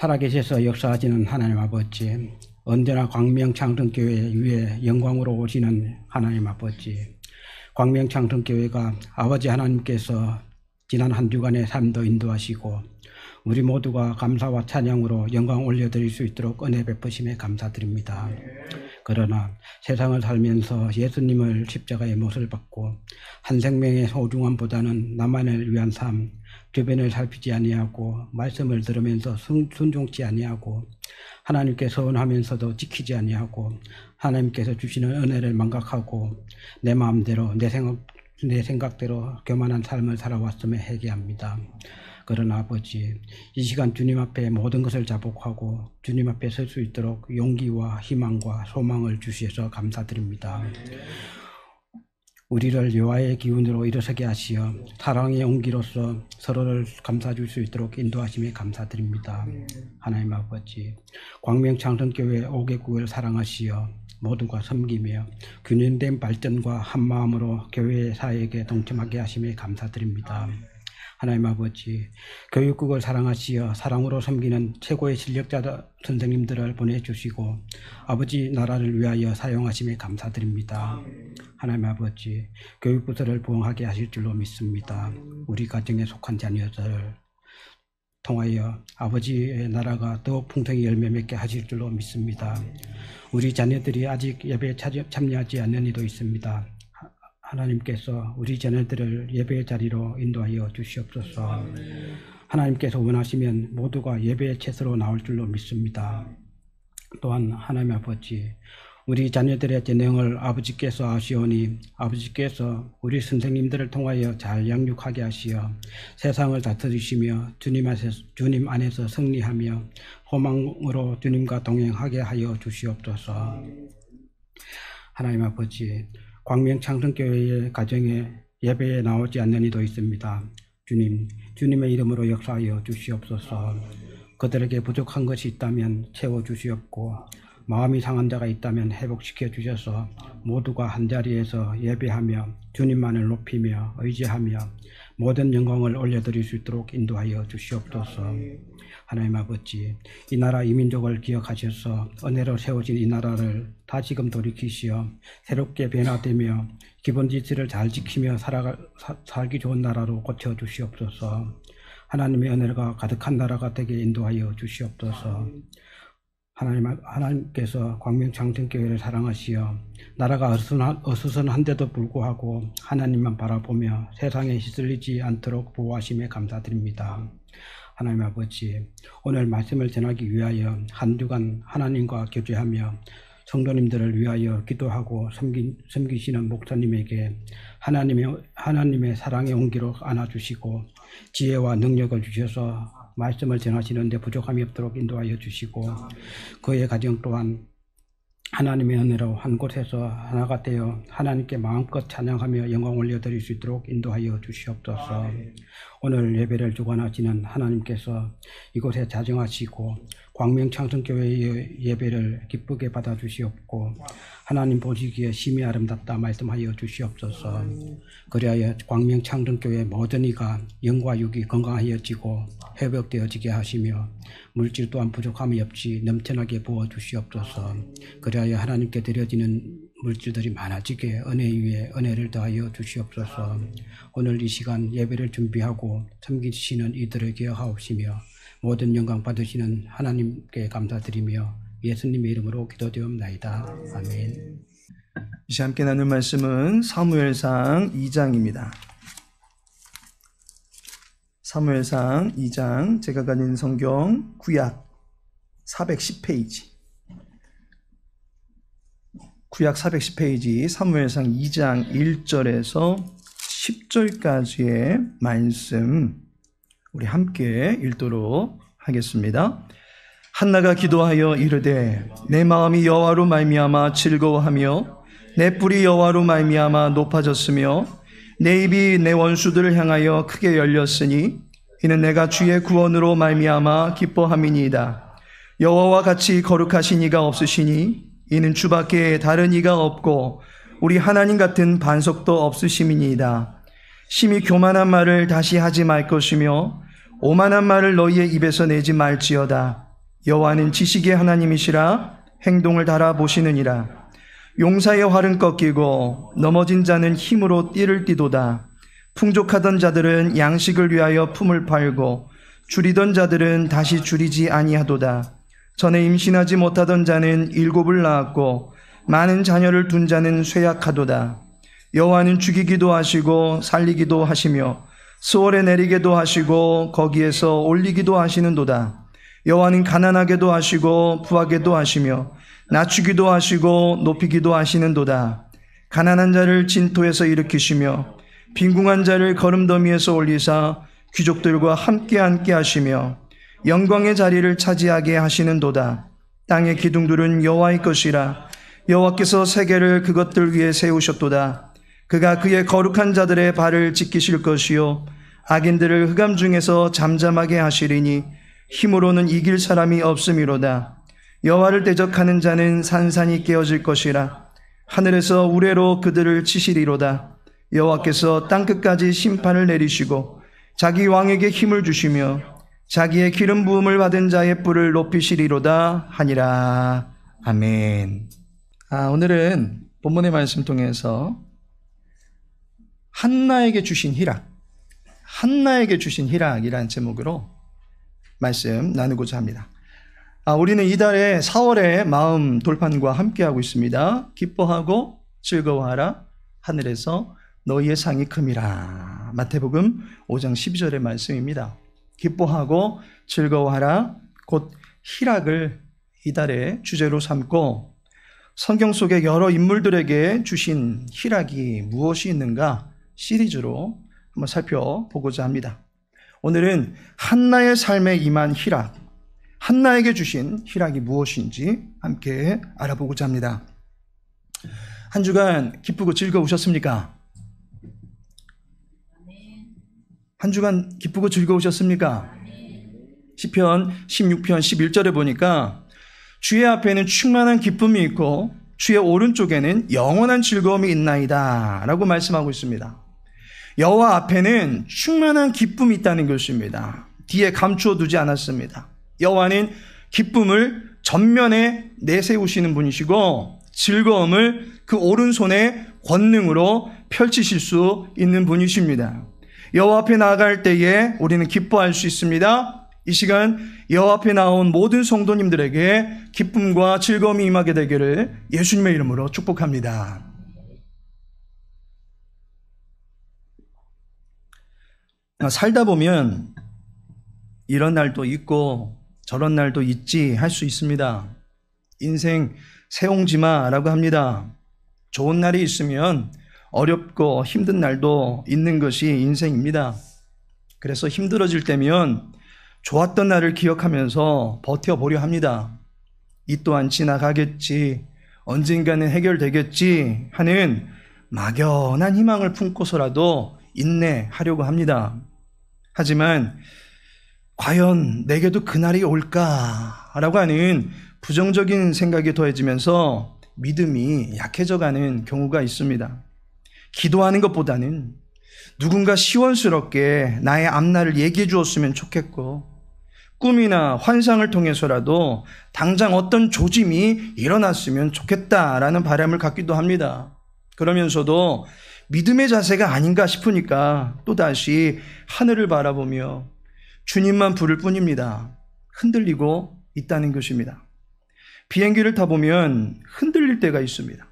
살아계셔서 역사하시는 하나님 아버지, 언제나 광명창성교회 위에 영광으로 오시는 하나님 아버지, 광명창성교회가 아버지 하나님께서 지난 한 주간의 삶도 인도하시고 우리 모두가 감사와 찬양으로 영광 올려드릴 수 있도록 은혜 베푸심에 감사드립니다. 그러나 세상을 살면서 예수님을 십자가의 못을 받고 한 생명의 소중함보다는 나만을 위한 삶, 주변을 살피지 아니하고 말씀을 들으면서 순종치 아니하고 하나님께 서운하면서도 지키지 아니하고 하나님께서 주시는 은혜를 망각하고 내 마음대로 내 생각대로 교만한 삶을 살아왔음에 회개합니다. 그러나 아버지, 이 시간 주님 앞에 모든 것을 자복하고 주님 앞에 설 수 있도록 용기와 희망과 소망을 주셔서 감사드립니다. 우리를 여호와의 기운으로 일어서게 하시어 사랑의 온기로서 서로를 감싸줄 수 있도록 인도하심에 감사드립니다. 하나님 아버지, 광명창성교회 5개국을 사랑하시어 모두가 섬기며 균형된 발전과 한마음으로 교회의 사역에 동참하게 하심에 감사드립니다. 하나님 아버지, 교육국을 사랑하시어 사랑으로 섬기는 최고의 실력자 선생님들을 보내주시고 아버지 나라를 위하여 사용하심에 감사드립니다. 하나님 아버지, 교육부서를 부흥하게 하실 줄로 믿습니다. 우리 가정에 속한 자녀들을 통하여 아버지의 나라가 더욱 풍성히 열매 맺게 하실 줄로 믿습니다. 우리 자녀들이 아직 예배에 참여하지 않는 이도 있습니다. 하나님께서 우리 자녀들을 예배의 자리로 인도하여 주시옵소서. 하나님께서 원하시면 모두가 예배의 채소로 나올 줄로 믿습니다. 또한 하나님 아버지, 우리 자녀들의 재능을 아버지께서 아시오니 아버지께서 우리 선생님들을 통하여 잘 양육하게 하시어 세상을 다스리시며 주님 안에서 승리하며 소망으로 주님과 동행하게 하여 주시옵소서. 하나님 아버지, 광명창성교회의 가정에 예배에 나오지 않는 이도 있습니다. 주님의 이름으로 역사하여 주시옵소서. 그들에게 부족한 것이 있다면 채워주시옵고 마음이 상한 자가 있다면 회복시켜 주셔서 모두가 한자리에서 예배하며 주님만을 높이며 의지하며 모든 영광을 올려드릴 수 있도록 인도하여 주시옵소서. 하나님 아버지, 이 나라 이 민족을 기억하셔서 은혜로 세워진 이 나라를 다시금 돌이키시어 새롭게 변화되며 기본 지체를 잘 지키며 살기 좋은 나라로 고쳐주시옵소서. 하나님의 은혜가 가득한 나라가 되게 인도하여 주시옵소서. 하나님께서 광명창성교회를 사랑하시어 나라가 어수선한데도 불구하고 하나님만 바라보며 세상에 휘둘리지 않도록 보호하심에 감사드립니다. 하나님 아버지, 오늘 말씀을 전하기 위하여 한 주간 하나님과 교제하며 성도님들을 위하여 기도하고 섬기시는 목사님에게 하나님의 사랑의 온기로 안아주시고 지혜와 능력을 주셔서 말씀을 전하시는데 부족함이 없도록 인도하여 주시고 그의 가정 또한 하나님의 은혜로 한 곳에서 하나가 되어 하나님께 마음껏 찬양하며 영광 올려드릴 수 있도록 인도하여 주시옵소서. 오늘 예배를 주관하시는 하나님께서 이곳에 자정하시고 광명창성교회의 예배를 기쁘게 받아주시옵고 하나님 보시기에 심히 아름답다 말씀하여 주시옵소서. 그리하여 광명창성교회 모든 이가 영과 육이 건강하여지고 회복되어지게 하시며 물질 또한 부족함이 없이 넘쳐나게 부어주시옵소서. 그리하여 하나님께 드려지는 물질들이 많아지게 은혜 위에 은혜를 더하여 주시옵소서. 오늘 이 시간 예배를 준비하고 섬기시는 이들을 기억하옵시며 모든 영광 받으시는 하나님께 감사드리며 예수님의 이름으로 기도드리옵나이다. 아멘. 이제 함께 나눌 말씀은 사무엘상 2장입니다. 사무엘상 2장, 제가 가진 성경 구약 410페이지, 구약 410페이지 사무엘상 2장 1절에서 10절까지의 말씀 우리 함께 읽도록 하겠습니다. 한나가 기도하여 이르되 내 마음이 여호와로 말미암아 즐거워하며 내 뿔이 여호와로 말미암아 높아졌으며 내 입이 내 원수들을 향하여 크게 열렸으니 이는 내가 주의 구원으로 말미암아 기뻐함이니이다. 여호와와 같이 거룩하신 이가 없으시니 이는 주밖에 다른 이가 없고 우리 하나님 같은 반석도 없으심이니이다. 심히 교만한 말을 다시 하지 말 것이며 오만한 말을 너희의 입에서 내지 말지어다. 여호와는 지식의 하나님이시라 행동을 달아보시느니라. 용사의 활은 꺾이고 넘어진 자는 힘으로 띠를 띠도다. 풍족하던 자들은 양식을 위하여 품을 팔고 줄이던 자들은 다시 줄이지 아니하도다. 전에 임신하지 못하던 자는 7을 낳았고 많은 자녀를 둔 자는 쇠약하도다. 여호와는 죽이기도 하시고 살리기도 하시며 수월에 내리게도 하시고 거기에서 올리기도 하시는도다. 여호와는 가난하게도 하시고 부하게도 하시며 낮추기도 하시고 높이기도 하시는도다. 가난한 자를 진토에서 일으키시며 빈궁한 자를 거름더미에서 올리사 귀족들과 함께 앉게 하시며 영광의 자리를 차지하게 하시는도다. 땅의 기둥들은 여호와의 것이라. 여호와께서 세계를 그것들 위에 세우셨도다. 그가 그의 거룩한 자들의 발을 지키실 것이요 악인들을 흑암 중에서 잠잠하게 하시리니 힘으로는 이길 사람이 없음이로다. 여호와를 대적하는 자는 산산이 깨어질 것이라. 하늘에서 우레로 그들을 치시리로다. 여호와께서 땅끝까지 심판을 내리시고 자기 왕에게 힘을 주시며 자기의 기름 부음을 받은 자의 뿔을 높이시리로다 하니라. 아멘. 오늘은 본문의 말씀 통해서 한나에게 주신 희락, 한나에게 주신 희락이라는 제목으로 말씀 나누고자 합니다. 우리는 이달에 4월의 마음 돌판과 함께하고 있습니다. 기뻐하고 즐거워하라 하늘에서 너희의 상이 큼이라. 마태복음 5장 12절의 말씀입니다. 기뻐하고 즐거워하라, 곧 희락을 이달의 주제로 삼고 성경 속의 여러 인물들에게 주신 희락이 무엇이 있는가 시리즈로 한번 살펴보고자 합니다. 오늘은 한나의 삶에 임한 희락, 한나에게 주신 희락이 무엇인지 함께 알아보고자 합니다. 한 주간 기쁘고 즐거우셨습니까? 한 주간 기쁘고 즐거우셨습니까? 시편 16편 11절에 보니까 주의 앞에는 충만한 기쁨이 있고 주의 오른쪽에는 영원한 즐거움이 있나이다 라고 말씀하고 있습니다. 여호와 앞에는 충만한 기쁨이 있다는 것입니다. 뒤에 감추어 두지 않았습니다. 여호와는 기쁨을 전면에 내세우시는 분이시고 즐거움을 그 오른손의 권능으로 펼치실 수 있는 분이십니다. 여호와 앞에 나아갈 때에 우리는 기뻐할 수 있습니다. 이 시간 여호와 앞에 나온 모든 성도님들에게 기쁨과 즐거움이 임하게 되기를 예수님의 이름으로 축복합니다. 살다 보면 이런 날도 있고 저런 날도 있지 할 수 있습니다. 인생 새옹지마라고 합니다. 좋은 날이 있으면 어렵고 힘든 날도 있는 것이 인생입니다. 그래서 힘들어질 때면 좋았던 날을 기억하면서 버텨보려 합니다. 이 또한 지나가겠지, 언젠가는 해결되겠지 하는 막연한 희망을 품고서라도 인내하려고 합니다. 하지만 과연 내게도 그날이 올까라고 하는 부정적인 생각이 더해지면서 믿음이 약해져가는 경우가 있습니다. 기도하는 것보다는 누군가 시원스럽게 나의 앞날을 얘기해 주었으면 좋겠고 꿈이나 환상을 통해서라도 당장 어떤 조짐이 일어났으면 좋겠다라는 바람을 갖기도 합니다. 그러면서도 믿음의 자세가 아닌가 싶으니까 또다시 하늘을 바라보며 주님만 부를 뿐입니다. 흔들리고 있다는 것입니다. 비행기를 타보면 흔들릴 때가 있습니다.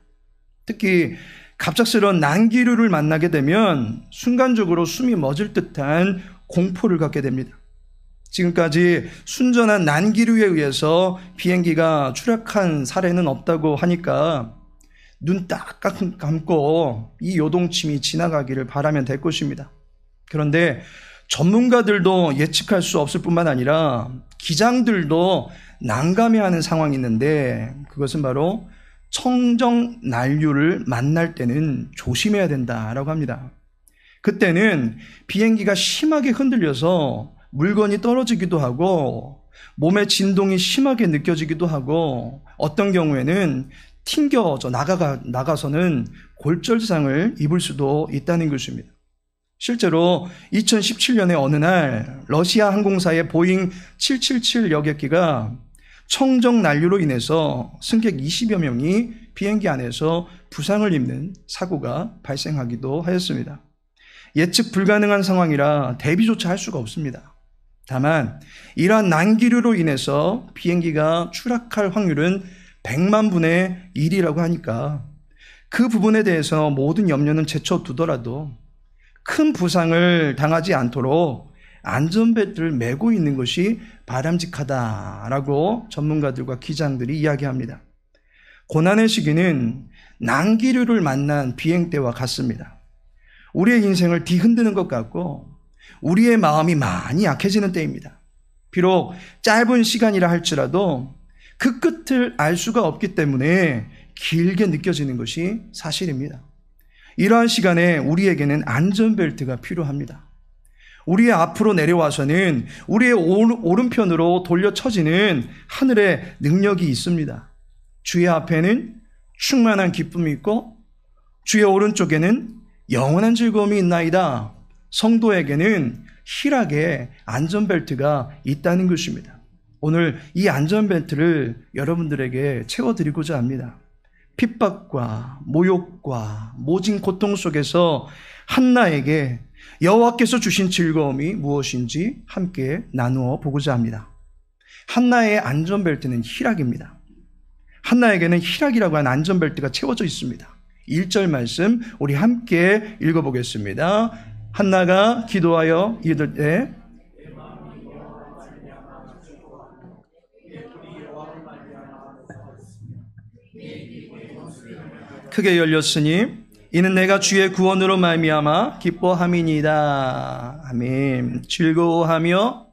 특히 갑작스러운 난기류를 만나게 되면 순간적으로 숨이 멎을 듯한 공포를 갖게 됩니다. 지금까지 순전한 난기류에 의해서 비행기가 추락한 사례는 없다고 하니까 눈 딱 감고 이 요동침이 지나가기를 바라면 될 것입니다. 그런데 전문가들도 예측할 수 없을 뿐만 아니라 기장들도 난감해하는 상황이 있는데 그것은 바로 청정 난류를 만날 때는 조심해야 된다라고 합니다. 그때는 비행기가 심하게 흔들려서 물건이 떨어지기도 하고 몸의 진동이 심하게 느껴지기도 하고 어떤 경우에는 튕겨져 나가서는 골절상을 입을 수도 있다는 것입니다. 실제로 2017년에 어느 날 러시아 항공사의 보잉 777 여객기가 청정 난류로 인해서 승객 20여 명이 비행기 안에서 부상을 입는 사고가 발생하기도 하였습니다. 예측 불가능한 상황이라 대비조차 할 수가 없습니다. 다만 이러한 난기류로 인해서 비행기가 추락할 확률은 100만 분의 1이라고 하니까 그 부분에 대해서 모든 염려는 제쳐두더라도 큰 부상을 당하지 않도록 안전벨트를 매고 있는 것이 바람직하다라고 전문가들과 기장들이 이야기합니다. 고난의 시기는 난기류를 만난 비행 때와 같습니다. 우리의 인생을 뒤흔드는 것 같고 우리의 마음이 많이 약해지는 때입니다. 비록 짧은 시간이라 할지라도 그 끝을 알 수가 없기 때문에 길게 느껴지는 것이 사실입니다. 이러한 시간에 우리에게는 안전벨트가 필요합니다. 우리의 앞으로 내려와서는 우리의 오른편으로 돌려쳐지는 하늘의 능력이 있습니다. 주의 앞에는 충만한 기쁨이 있고 주의 오른쪽에는 영원한 즐거움이 있나이다. 성도에게는 희락의 안전벨트가 있다는 것입니다. 오늘 이 안전벨트를 여러분들에게 채워드리고자 합니다. 핍박과 모욕과 모진 고통 속에서 한나에게 여호와께서 주신 즐거움이 무엇인지 함께 나누어 보고자 합니다. 한나의 안전벨트는 희락입니다. 한나에게는 희락이라고 하는 안전벨트가 채워져 있습니다. 1절 말씀 우리 함께 읽어보겠습니다. 한나가 기도하여 이를 때 크게 열렸으니 이는 내가 주의 구원으로 말미암아 기뻐함이니이다. 아멘. 즐거워하며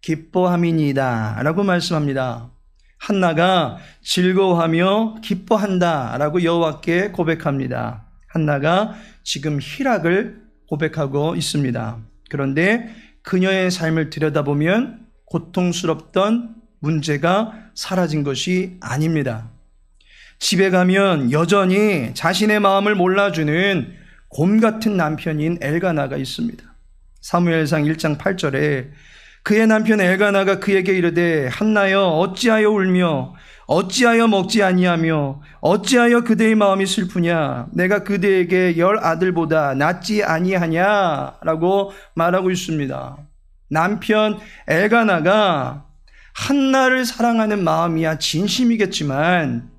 기뻐함이니이다 라고 말씀합니다. 한나가 즐거워하며 기뻐한다 라고 여호와께 고백합니다. 한나가 지금 희락을 고백하고 있습니다. 그런데 그녀의 삶을 들여다보면 고통스럽던 문제가 사라진 것이 아닙니다. 집에 가면 여전히 자신의 마음을 몰라주는 곰 같은 남편인 엘가나가 있습니다. 사무엘상 1장 8절에 그의 남편 엘가나가 그에게 이르되 한나여 어찌하여 울며 어찌하여 먹지 아니하며 어찌하여 그대의 마음이 슬프냐 내가 그대에게 10 아들보다 낫지 아니하냐 라고 말하고 있습니다. 남편 엘가나가 한나를 사랑하는 마음이야 진심이겠지만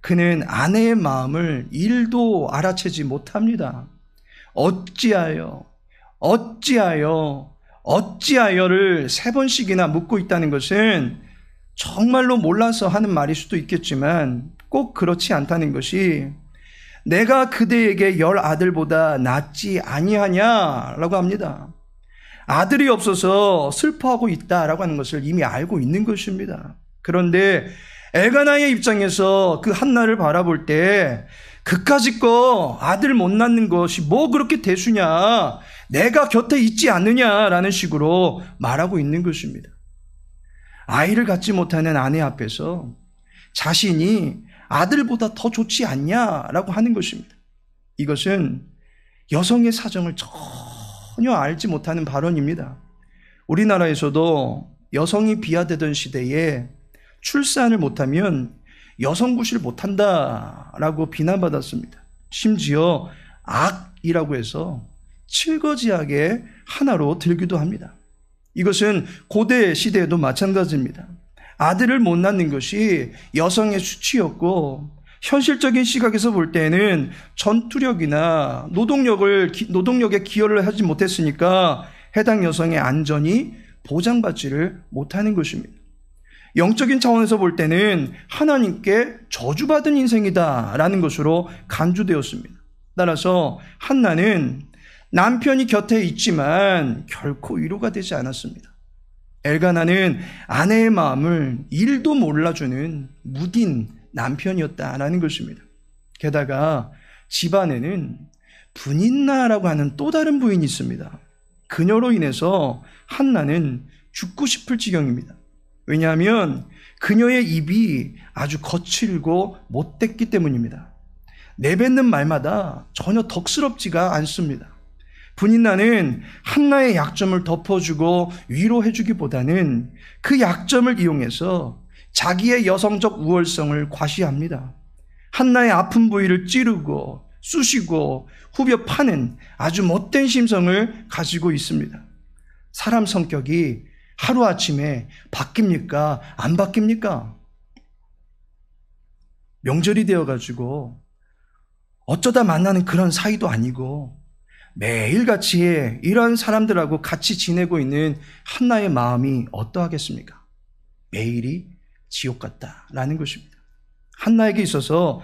그는 아내의 마음을 1도 알아채지 못합니다. 어찌하여를 3번씩이나 묻고 있다는 것은 정말로 몰라서 하는 말일 수도 있겠지만 꼭 그렇지 않다는 것이 내가 그대에게 10 아들보다 낫지 아니하냐라고 합니다. 아들이 없어서 슬퍼하고 있다라고 하는 것을 이미 알고 있는 것입니다. 그런데 엘가나의 입장에서 그 한나를 바라볼 때 그까짓 아들 못 낳는 것이 뭐 그렇게 대수냐 내가 곁에 있지 않느냐라는 식으로 말하고 있는 것입니다. 아이를 갖지 못하는 아내 앞에서 자신이 아들보다 더 좋지 않냐라고 하는 것입니다. 이것은 여성의 사정을 전혀 알지 못하는 발언입니다. 우리나라에서도 여성이 비하되던 시대에 출산을 못하면 여성구실 못한다라고 비난받았습니다. 심지어 악이라고 해서 칠거지약의 하나로 들기도 합니다. 이것은 고대 시대에도 마찬가지입니다. 아들을 못 낳는 것이 여성의 수치였고 현실적인 시각에서 볼 때는 전투력이나 노동력에 기여를 하지 못했으니까 해당 여성의 안전이 보장받지를 못하는 것입니다. 영적인 차원에서 볼 때는 하나님께 저주받은 인생이다라는 것으로 간주되었습니다. 따라서 한나는 남편이 곁에 있지만 결코 위로가 되지 않았습니다. 엘가나는 아내의 마음을 1도 몰라주는 무딘 남편이었다라는 것입니다. 게다가 집안에는 분인나라고 하는 또 다른 부인이 있습니다. 그녀로 인해서 한나는 죽고 싶을 지경입니다. 왜냐하면 그녀의 입이 아주 거칠고 못됐기 때문입니다. 내뱉는 말마다 전혀 덕스럽지가 않습니다. 분인나는 한나의 약점을 덮어주고 위로해주기보다는 그 약점을 이용해서 자기의 여성적 우월성을 과시합니다. 한나의 아픈 부위를 찌르고 쑤시고 후벼 파는 아주 못된 심성을 가지고 있습니다. 사람 성격이 하루아침에 바뀝니까? 안 바뀝니까? 명절이 되어가지고 어쩌다 만나는 그런 사이도 아니고 매일같이 이런 사람들하고 같이 지내고 있는 한나의 마음이 어떠하겠습니까? 매일이 지옥 같다라는 것입니다. 한나에게 있어서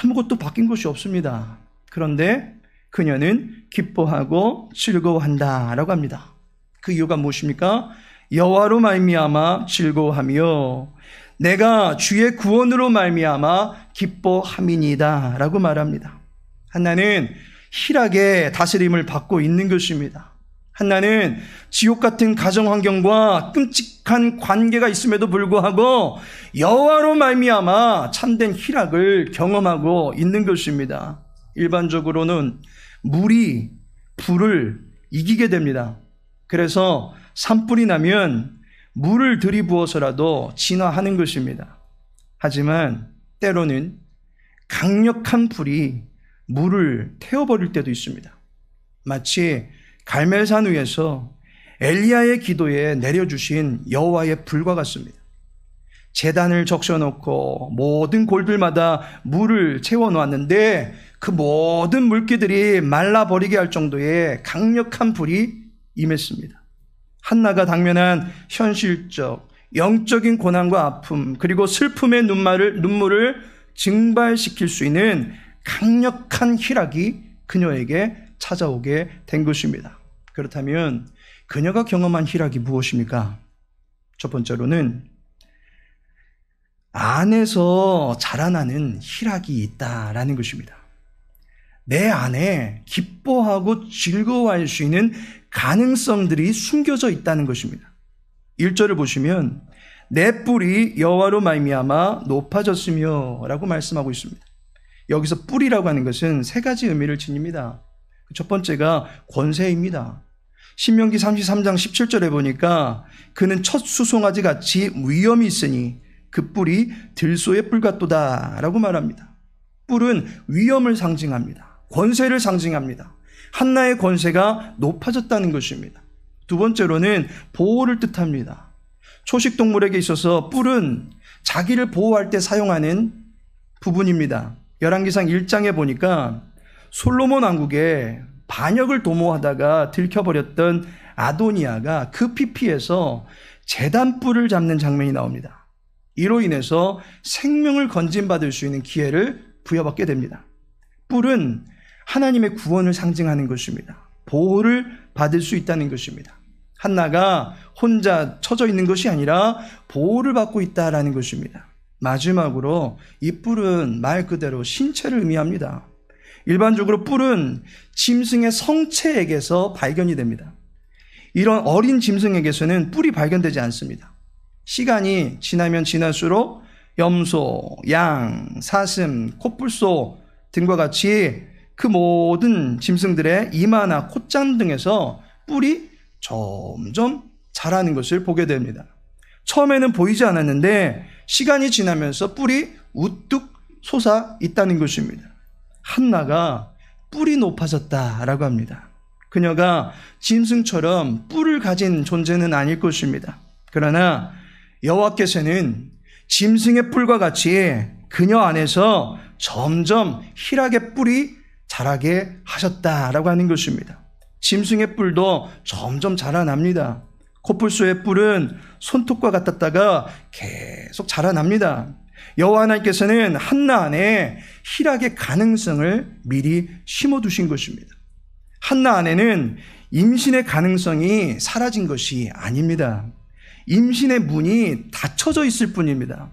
아무것도 바뀐 것이 없습니다. 그런데 그녀는 기뻐하고 즐거워한다라고 합니다. 그 이유가 무엇입니까? 여호와로 말미암아 즐거워하며 내가 주의 구원으로 말미암아 기뻐함이니이다 라고 말합니다. 한나는 희락의 다스림을 받고 있는 것입니다. 한나는 지옥 같은 가정 환경과 끔찍한 관계가 있음에도 불구하고 여호와로 말미암아 참된 희락을 경험하고 있는 것입니다. 일반적으로는 물이 불을 이기게 됩니다. 그래서 산불이 나면 물을 들이부어서라도 진화하는 것입니다. 하지만 때로는 강력한 불이 물을 태워버릴 때도 있습니다. 마치 갈멜산 위에서 엘리야의 기도에 내려주신 여호와의 불과 같습니다. 제단을 적셔놓고 모든 골들마다 물을 채워놓았는데 그 모든 물기들이 말라버리게 할 정도의 강력한 불이 임했습니다. 한나가 당면한 현실적, 영적인 고난과 아픔, 그리고 슬픔의 눈물을 증발시킬 수 있는 강력한 희락이 그녀에게 찾아오게 된 것입니다. 그렇다면 그녀가 경험한 희락이 무엇입니까? 첫 번째로는 안에서 자라나는 희락이 있다라는 것입니다. 내 안에 기뻐하고 즐거워할 수 있는 가능성들이 숨겨져 있다는 것입니다. 1절을 보시면 내 뿔이 여호와로 말미암아 높아졌으며 라고 말씀하고 있습니다. 여기서 뿔이라고 하는 것은 세 가지 의미를 지닙니다. 첫 번째가 권세입니다. 신명기 33장 17절에 보니까 그는 첫 수송아지 같이 위엄이 있으니 그 뿔이 들소의 뿔 같도다 라고 말합니다. 뿔은 위엄을 상징합니다. 권세를 상징합니다. 한나의 권세가 높아졌다는 것입니다. 두 번째로는 보호를 뜻합니다. 초식동물에게 있어서 뿔은 자기를 보호할 때 사용하는 부분입니다. 열왕기상 1장에 보니까 솔로몬 왕국에 반역을 도모하다가 들켜버렸던 아도니아가 급히 피해서 제단 뿔을 잡는 장면이 나옵니다. 이로 인해서 생명을 건진받을 수 있는 기회를 부여받게 됩니다. 뿔은 하나님의 구원을 상징하는 것입니다. 보호를 받을 수 있다는 것입니다. 한나가 혼자 처져 있는 것이 아니라 보호를 받고 있다는 것입니다. 마지막으로 이 뿔은 말 그대로 신체를 의미합니다. 일반적으로 뿔은 짐승의 성체에게서 발견이 됩니다. 이런 어린 짐승에게서는 뿔이 발견되지 않습니다. 시간이 지나면 지날수록 염소, 양, 사슴, 코뿔소 등과 같이 그 모든 짐승들의 이마나 콧장 등에서 뿔이 점점 자라는 것을 보게 됩니다. 처음에는 보이지 않았는데 시간이 지나면서 뿔이 우뚝 솟아 있다는 것입니다. 한나가 뿔이 높아졌다라고 합니다. 그녀가 짐승처럼 뿔을 가진 존재는 아닐 것입니다. 그러나 여호와께서는 짐승의 뿔과 같이 그녀 안에서 점점 희락의 뿔이 자라게 하셨다라고 하는 것입니다. 짐승의 뿔도 점점 자라납니다. 코뿔소의 뿔은 손톱과 같았다가 계속 자라납니다. 여호와 하나님께서는 한나 안에 희락의 가능성을 미리 심어두신 것입니다. 한나 안에는 임신의 가능성이 사라진 것이 아닙니다. 임신의 문이 닫혀져 있을 뿐입니다.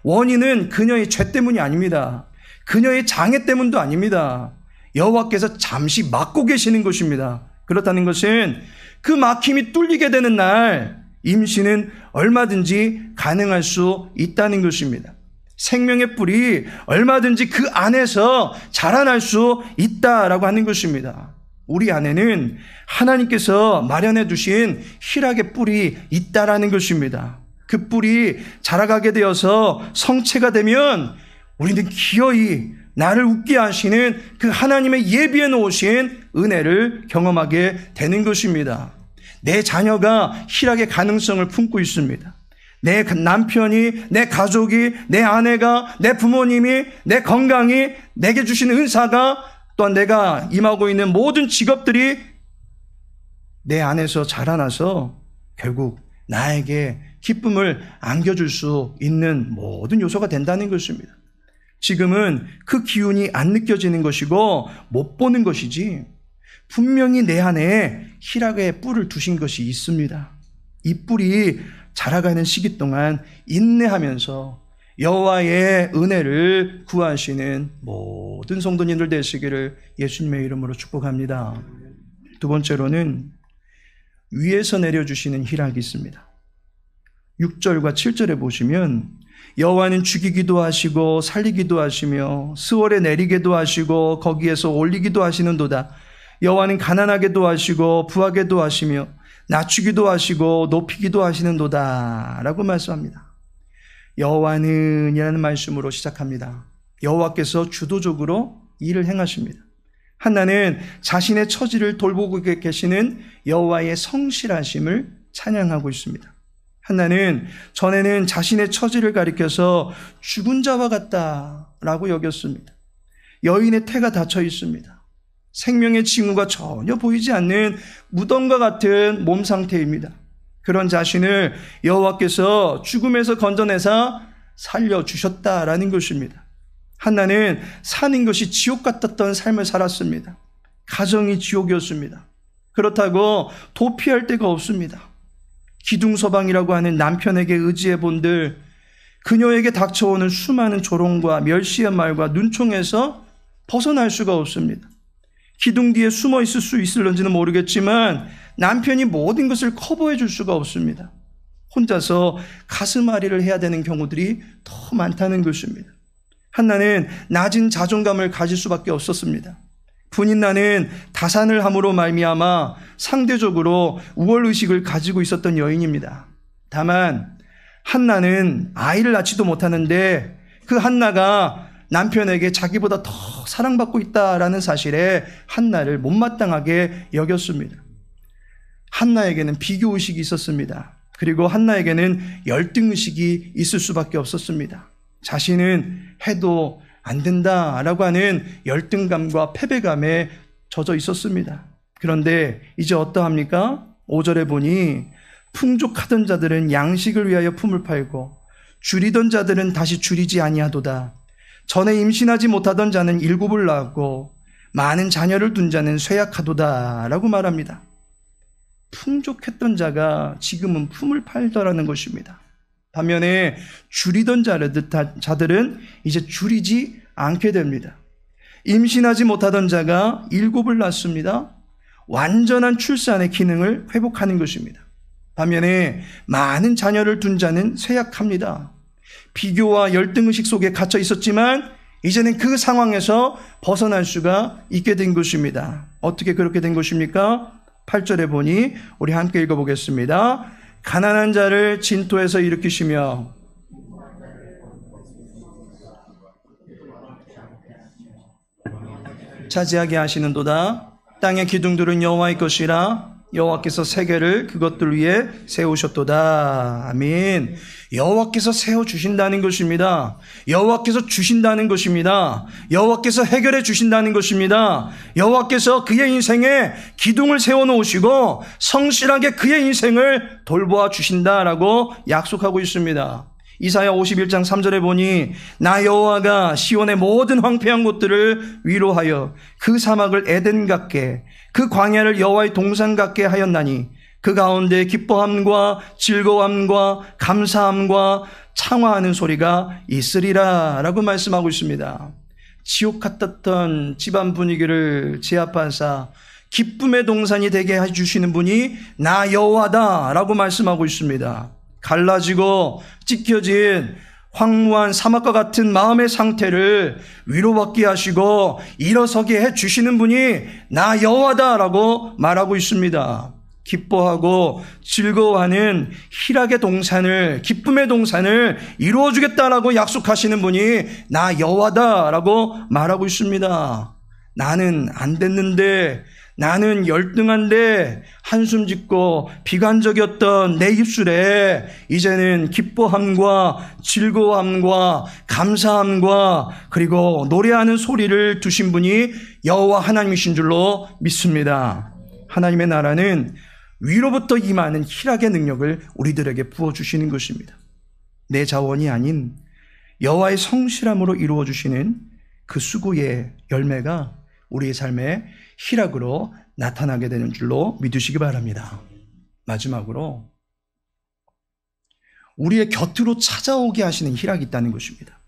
원인은 그녀의 죄 때문이 아닙니다. 그녀의 장애 때문도 아닙니다. 여호와께서 잠시 막고 계시는 것입니다. 그렇다는 것은 그 막힘이 뚫리게 되는 날 임신은 얼마든지 가능할 수 있다는 것입니다. 생명의 뿔이 얼마든지 그 안에서 자라날 수 있다라고 하는 것입니다. 우리 안에는 하나님께서 마련해 두신 희락의 뿔이 있다라는 것입니다. 그 뿔이 자라가게 되어서 성체가 되면 우리는 기어이 나를 웃게 하시는 그 하나님의 예비해 놓으신 은혜를 경험하게 되는 것입니다. 내 자녀가 희락의 가능성을 품고 있습니다. 내 남편이, 내 가족이, 내 아내가, 내 부모님이, 내 건강이, 내게 주신 은사가, 또한 내가 임하고 있는 모든 직업들이 내 안에서 자라나서 결국 나에게 기쁨을 안겨줄 수 있는 모든 요소가 된다는 것입니다. 지금은 그 기운이 안 느껴지는 것이고 못 보는 것이지 분명히 내 안에 희락의 뿔을 두신 것이 있습니다. 이 뿔이 자라가는 시기 동안 인내하면서 여호와의 은혜를 구하시는 모든 성도님들 되시기를 예수님의 이름으로 축복합니다. 두 번째로는 위에서 내려주시는 희락이 있습니다. 6절과 7절에 보시면 여호와는 죽이기도 하시고 살리기도 하시며 스월에 내리게도 하시고 거기에서 올리기도 하시는도다. 여호와는 가난하게도 하시고 부하게도 하시며 낮추기도 하시고 높이기도 하시는도다 라고 말씀합니다. 여호와는 이라는 말씀으로 시작합니다. 여호와께서 주도적으로 일을 행하십니다. 한나는 자신의 처지를 돌보고 계시는 여호와의 성실하심을 찬양하고 있습니다. 한나는 전에는 자신의 처지를 가리켜서 죽은 자와 같다라고 여겼습니다. 여인의 태가 닫혀 있습니다. 생명의 징후가 전혀 보이지 않는 무덤과 같은 몸 상태입니다. 그런 자신을 여호와께서 죽음에서 건져내사 살려주셨다라는 것입니다. 한나는 사는 것이 지옥 같았던 삶을 살았습니다. 가정이 지옥이었습니다. 그렇다고 도피할 데가 없습니다. 기둥서방이라고 하는 남편에게 의지해 본들 그녀에게 닥쳐오는 수많은 조롱과 멸시의 말과 눈총에서 벗어날 수가 없습니다. 기둥 뒤에 숨어 있을 수 있을런지는 모르겠지만 남편이 모든 것을 커버해 줄 수가 없습니다. 혼자서 가슴앓이를 해야 되는 경우들이 더 많다는 것입니다. 한나는 낮은 자존감을 가질 수밖에 없었습니다. 분인나는 다산을 함으로 말미암아 상대적으로 우월의식을 가지고 있었던 여인입니다. 다만 한나는 아이를 낳지도 못하는데 그 한나가 남편에게 자기보다 더 사랑받고 있다라는 사실에 한나를 못마땅하게 여겼습니다. 한나에게는 비교의식이 있었습니다. 그리고 한나에게는 열등의식이 있을 수밖에 없었습니다. 자신은 해도 안 된다라고 하는 열등감과 패배감에 젖어 있었습니다. 그런데 이제 어떠합니까? 5절에 보니 풍족하던 자들은 양식을 위하여 품을 팔고 줄이던 자들은 다시 줄이지 아니하도다. 전에 임신하지 못하던 자는 7을 낳았고 많은 자녀를 둔 자는 쇠약하도다 라고 말합니다. 풍족했던 자가 지금은 품을 팔더라는 것입니다. 반면에 줄이던 자들은 이제 줄이지 않게 됩니다. 임신하지 못하던 자가 7을 낳습니다. 완전한 출산의 기능을 회복하는 것입니다. 반면에 많은 자녀를 둔 자는 쇠약합니다. 비교와 열등의식 속에 갇혀 있었지만 이제는 그 상황에서 벗어날 수가 있게 된 것입니다. 어떻게 그렇게 된 것입니까? 8절에 보니 우리 함께 읽어보겠습니다. 가난한 자를 진토에서 일으키시며 차지하게 하시는도다. 땅의 기둥들은 여호와의 것이라 여호와께서 세계를 그것들 위에 세우셨도다. 아멘. 여호와께서 세워주신다는 것입니다. 여호와께서 주신다는 것입니다. 여호와께서 해결해 주신다는 것입니다. 여호와께서 그의 인생에 기둥을 세워놓으시고 성실하게 그의 인생을 돌보아 주신다라고 약속하고 있습니다. 이사야 51장 3절에 보니 나 여호와가 시온의 모든 황폐한 곳들을 위로하여 그 사막을 에덴 같게 그 광야를 여호와의 동산 같게 하였나니 그 가운데 기뻐함과 즐거움과 감사함과 창화하는 소리가 있으리라 라고 말씀하고 있습니다. 지옥 같았던 집안 분위기를 제압하사 기쁨의 동산이 되게 해주시는 분이 나 여호와다 라고 말씀하고 있습니다. 갈라지고 찢겨진 황무한 사막과 같은 마음의 상태를 위로받게 하시고 일어서게 해주시는 분이 나 여호와다라고 말하고 있습니다. 기뻐하고 즐거워하는 희락의 동산을, 기쁨의 동산을 이루어주겠다라고 약속하시는 분이 나 여호와다라고 말하고 있습니다. 나는 안 됐는데, 나는 열등한데, 한숨 짓고 비관적이었던 내 입술에 이제는 기뻐함과 즐거움과 감사함과 그리고 노래하는 소리를 두신 분이 여호와 하나님이신 줄로 믿습니다. 하나님의 나라는 위로부터 임하는 희락의 능력을 우리들에게 부어주시는 것입니다. 내 자원이 아닌 여호와의 성실함으로 이루어주시는 그 수고의 열매가 우리의 삶에 희락으로 나타나게 되는 줄로 믿으시기 바랍니다. 마지막으로 우리의 곁으로 찾아오게 하시는 희락이 있다는 것입니다.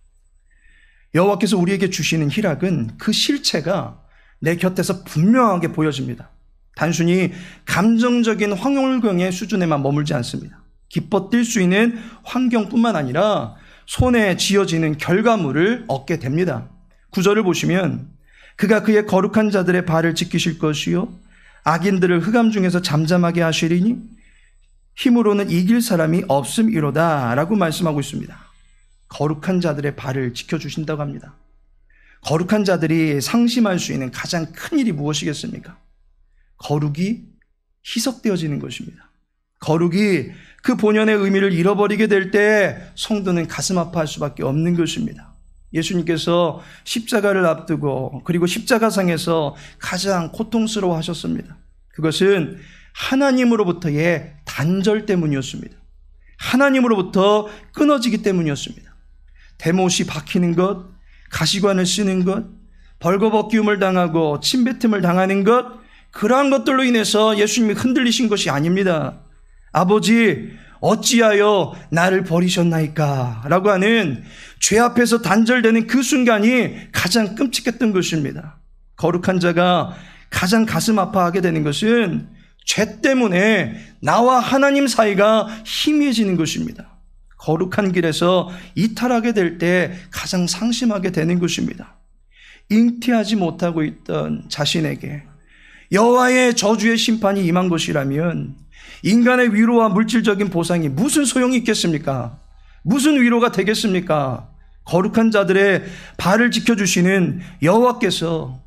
여호와께서 우리에게 주시는 희락은 그 실체가 내 곁에서 분명하게 보여집니다. 단순히 감정적인 황홀경의 수준에만 머물지 않습니다. 기뻐 뛸 수 있는 환경뿐만 아니라 손에 쥐어지는 결과물을 얻게 됩니다. 9절을 보시면 그가 그의 거룩한 자들의 발을 지키실 것이요 악인들을 흑암 중에서 잠잠하게 하시리니 힘으로는 이길 사람이 없음이로다 라고 말씀하고 있습니다. 거룩한 자들의 발을 지켜주신다고 합니다. 거룩한 자들이 상심할 수 있는 가장 큰 일이 무엇이겠습니까? 거룩이 희석되어지는 것입니다. 거룩이 그 본연의 의미를 잃어버리게 될 때 성도는 가슴 아파할 수밖에 없는 것입니다. 예수님께서 십자가를 앞두고 그리고 십자가상에서 가장 고통스러워 하셨습니다. 그것은 하나님으로부터의 단절 때문이었습니다. 하나님으로부터 끊어지기 때문이었습니다. 대못이 박히는 것, 가시관을 쓰는 것, 벌거벗기움을 당하고 침뱉음을 당하는 것, 그러한 것들로 인해서 예수님이 흔들리신 것이 아닙니다. 아버지 어찌하여 나를 버리셨나이까 라고 하는 죄 앞에서 단절되는 그 순간이 가장 끔찍했던 것입니다. 거룩한 자가 가장 가슴 아파하게 되는 것은 죄 때문에 나와 하나님 사이가 희미해지는 것입니다. 거룩한 길에서 이탈하게 될 때 가장 상심하게 되는 것입니다. 잉태하지 못하고 있던 자신에게 여호와의 저주의 심판이 임한 것이라면 인간의 위로와 물질적인 보상이 무슨 소용이 있겠습니까? 무슨 위로가 되겠습니까? 거룩한 자들의 발을 지켜주시는 여호와께서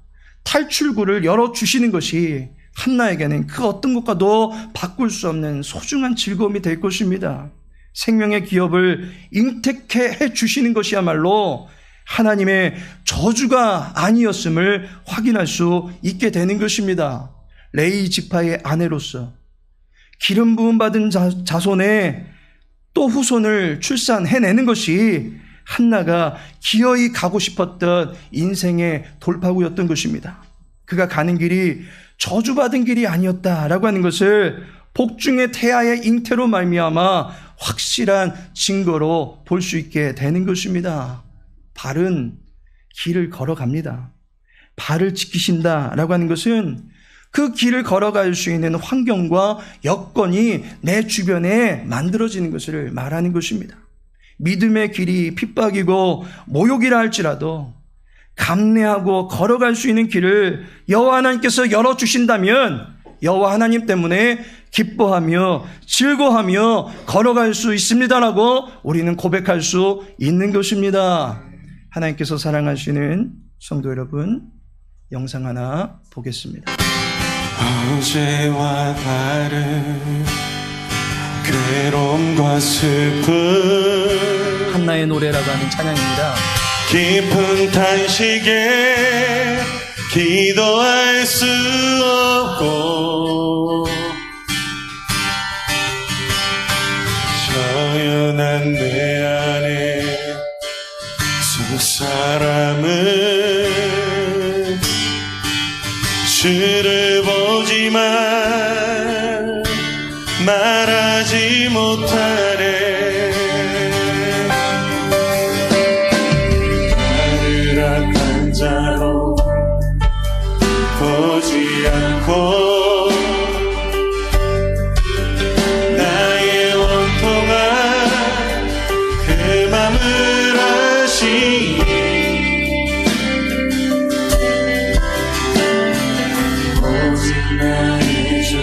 탈출구를 열어주시는 것이 한나에게는 그 어떤 것과도 바꿀 수 없는 소중한 즐거움이 될 것입니다. 생명의 기업을 잉태케 해주시는 것이야말로 하나님의 저주가 아니었음을 확인할 수 있게 되는 것입니다. 레위 지파의 아내로서 기름 부음 받은 자손의 또 후손을 출산해내는 것이 한나가 기어이 가고 싶었던 인생의 돌파구였던 것입니다. 그가 가는 길이 저주받은 길이 아니었다라고 하는 것을 복중의 태아의 잉태로 말미암아 확실한 증거로 볼 수 있게 되는 것입니다. 바른 길을 걸어갑니다. 발을 지키신다라고 하는 것은 그 길을 걸어갈 수 있는 환경과 여건이 내 주변에 만들어지는 것을 말하는 것입니다. 믿음의 길이 핍박이고 모욕이라 할지라도 감내하고 걸어갈 수 있는 길을 여호와 하나님께서 열어주신다면 여호와 하나님 때문에 기뻐하며 즐거워하며 걸어갈 수 있습니다라고 우리는 고백할 수 있는 것입니다. 하나님께서 사랑하시는 성도 여러분, 영상 하나 보겠습니다. 어제와 다른 괴로움과 슬픔, 한나의 노래라고 하는 찬양입니다. 깊은 탄식에 기도할 수 없고 저연한 내 안에 두 사람은 주를 보지만 말하지 못하네. 나를 악한 자로 보지 않고 나의 원통한 그 맘을 아시니 오직 나의 주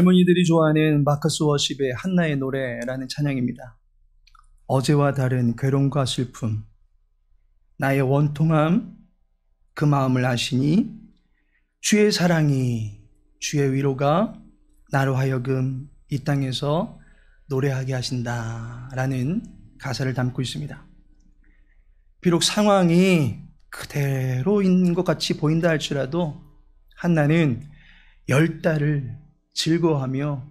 젊은이들이 좋아하는 마커스 워십의 한나의 노래라는 찬양입니다. 어제와 다른 괴로움과 슬픔, 나의 원통함, 그 마음을 아시니 주의 사랑이, 주의 위로가 나로 하여금 이 땅에서 노래하게 하신다라는 가사를 담고 있습니다. 비록 상황이 그대로 있는 것 같이 보인다 할지라도 한나는 10달을 즐거워하며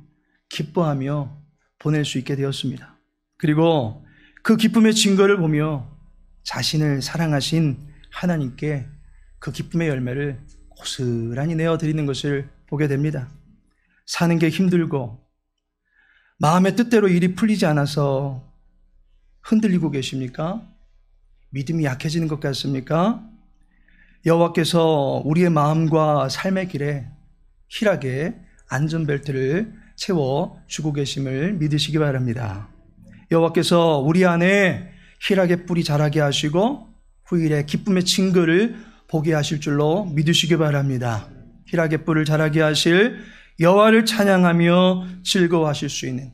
기뻐하며 보낼 수 있게 되었습니다. 그리고 그 기쁨의 증거를 보며 자신을 사랑하신 하나님께 그 기쁨의 열매를 고스란히 내어드리는 것을 보게 됩니다. 사는 게 힘들고 마음의 뜻대로 일이 풀리지 않아서 흔들리고 계십니까? 믿음이 약해지는 것 같습니까? 여호와께서 우리의 마음과 삶의 길에 희락의 안전벨트를 채워주고 계심을 믿으시기 바랍니다. 여호와께서 우리 안에 희락의 뿔이 자라게 하시고 후일에 기쁨의 증거를 보게 하실 줄로 믿으시기 바랍니다. 희락의 뿔을 자라게 하실 여호와를 찬양하며 즐거워하실 수 있는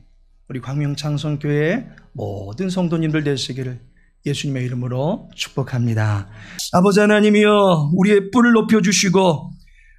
우리 광명창성교회 모든 성도님들 되시기를 예수님의 이름으로 축복합니다. 아버지 하나님이여, 우리의 뿔을 높여주시고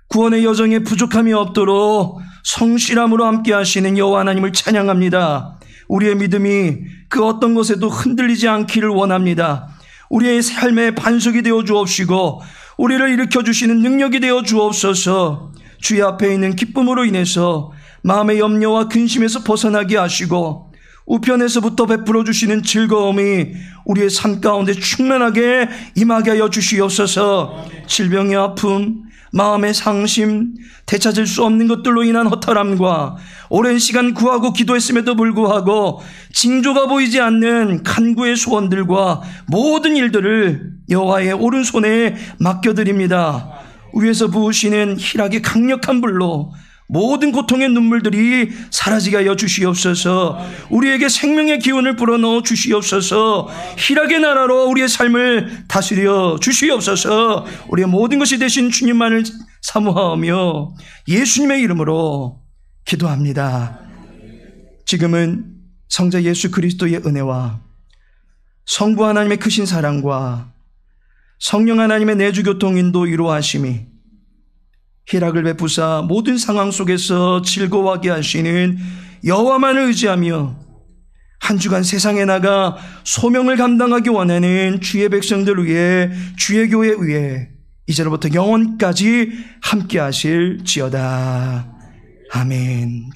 구원의 여정에 부족함이 없도록 성실함으로 함께 하시는 여호와 하나님을 찬양합니다. 우리의 믿음이 그 어떤 것에도 흔들리지 않기를 원합니다. 우리의 삶의 반석이 되어 주옵시고 우리를 일으켜주시는 능력이 되어 주옵소서. 주의 앞에 있는 기쁨으로 인해서 마음의 염려와 근심에서 벗어나게 하시고 우편에서부터 베풀어 주시는 즐거움이 우리의 삶 가운데 충만하게 임하게 하여 주시옵소서. 질병의 아픔, 마음의 상심, 되찾을 수 없는 것들로 인한 허탈함과 오랜 시간 구하고 기도했음에도 불구하고 징조가 보이지 않는 간구의 소원들과 모든 일들을 여호와의 오른손에 맡겨드립니다. 위에서 부으시는 희락의 강력한 불로 모든 고통의 눈물들이 사라지게 하여 주시옵소서. 우리에게 생명의 기운을 불어넣어 주시옵소서. 희락의 나라로 우리의 삶을 다스려 주시옵소서. 우리의 모든 것이 되신 주님만을 사모하며 예수님의 이름으로 기도합니다. 지금은 성자 예수 그리스도의 은혜와 성부 하나님의 크신 사랑과 성령 하나님의 내주교통 인도 위로하심이 희락을 베푸사 모든 상황 속에서 즐거워하게 하시는 여호와만을 의지하며 한 주간 세상에 나가 소명을 감당하기 원하는 주의 백성들 위해, 주의 교회 위해 이제로부터 영원까지 함께 하실지어다. 아멘.